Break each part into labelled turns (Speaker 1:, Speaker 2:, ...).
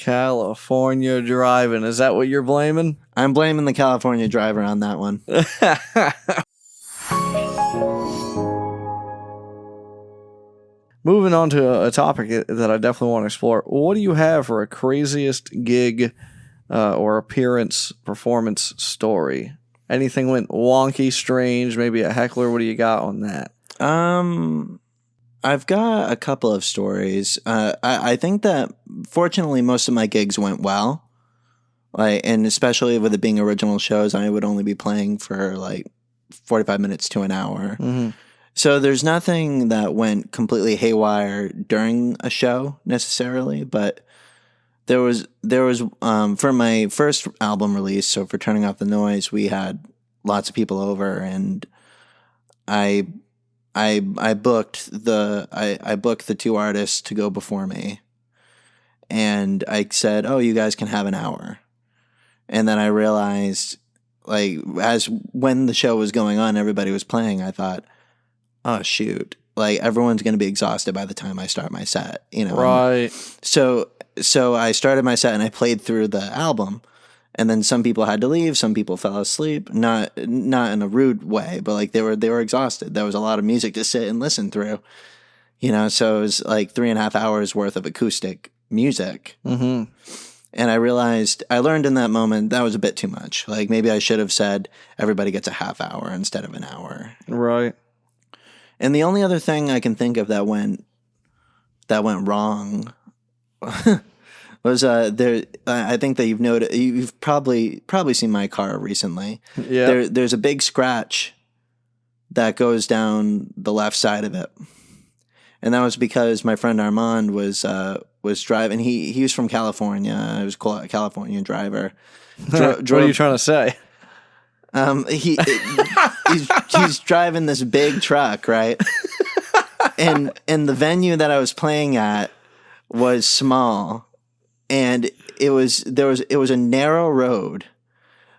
Speaker 1: California driving. Is that what you're blaming?
Speaker 2: I'm blaming the California driver on that one.
Speaker 1: Moving on to a topic that I definitely want to explore. What do you have for a craziest gig or appearance performance story? Anything went wonky, strange, maybe a heckler? What do you got on that?
Speaker 2: I've got a couple of stories. I think that fortunately most of my gigs went well. And especially with it being original shows, I would only be playing for 45 minutes to an hour.
Speaker 1: Mm-hmm.
Speaker 2: So there's nothing that went completely haywire during a show necessarily, but there was for my first album release, so for Turning Off the Noise, we had lots of people over, and I booked the two artists to go before me, and I said, "Oh, you guys can have an hour," and then I realized, as when the show was going on, everybody was playing, I thought, oh shoot, everyone's going to be exhausted by the time I start my set,
Speaker 1: Right.
Speaker 2: So I started my set and I played through the album, and then some people had to leave, some people fell asleep, not in a rude way, but they were exhausted. There was a lot of music to sit and listen through, so it was 3.5 hours worth of acoustic music.
Speaker 1: Mm-hmm.
Speaker 2: And I learned in that moment that was a bit too much. Maybe I should have said everybody gets a half hour instead of an hour.
Speaker 1: Right.
Speaker 2: And the only other thing I can think of that went wrong was there. I think that you've probably seen my car recently.
Speaker 1: Yeah.
Speaker 2: There's a big scratch that goes down the left side of it, and that was because my friend Armand was driving. He was from California. He was a California driver.
Speaker 1: What are you trying to say?
Speaker 2: He's driving this big truck, right? and the venue that I was playing at was small, and it was a narrow road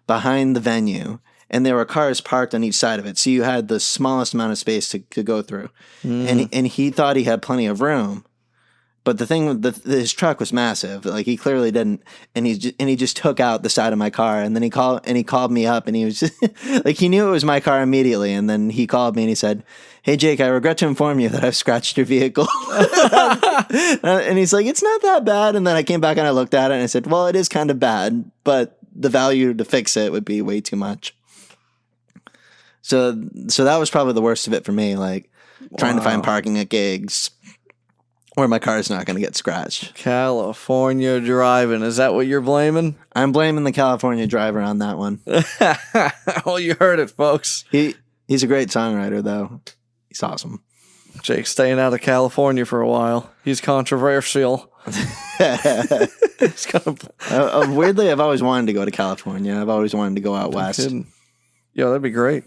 Speaker 2: behind the venue, and there were cars parked on each side of it, so you had the smallest amount of space to go through. And he thought he had plenty of room. But the thing with his truck was massive. He clearly didn't, and he just took out the side of my car. And then he called me up, and he was just he knew it was my car immediately. And then he called me and he said, "Hey Jake, I regret to inform you that I've scratched your vehicle." And he's like, "It's not that bad." And then I came back and I looked at it and I said, "Well, it is kind of bad, but the value to fix it would be way too much." So that was probably the worst of it for me. Trying to find parking at gigs where my car's not going to get scratched.
Speaker 1: California driving. Is that what you're blaming?
Speaker 2: I'm blaming the California driver on that one.
Speaker 1: Well, you heard it, folks.
Speaker 2: He's a great songwriter, though. He's awesome.
Speaker 1: Jake's staying out of California for a while. He's controversial.
Speaker 2: Weirdly, I've always wanted to go to California. I've always wanted to go out west.
Speaker 1: Yo, that'd be great.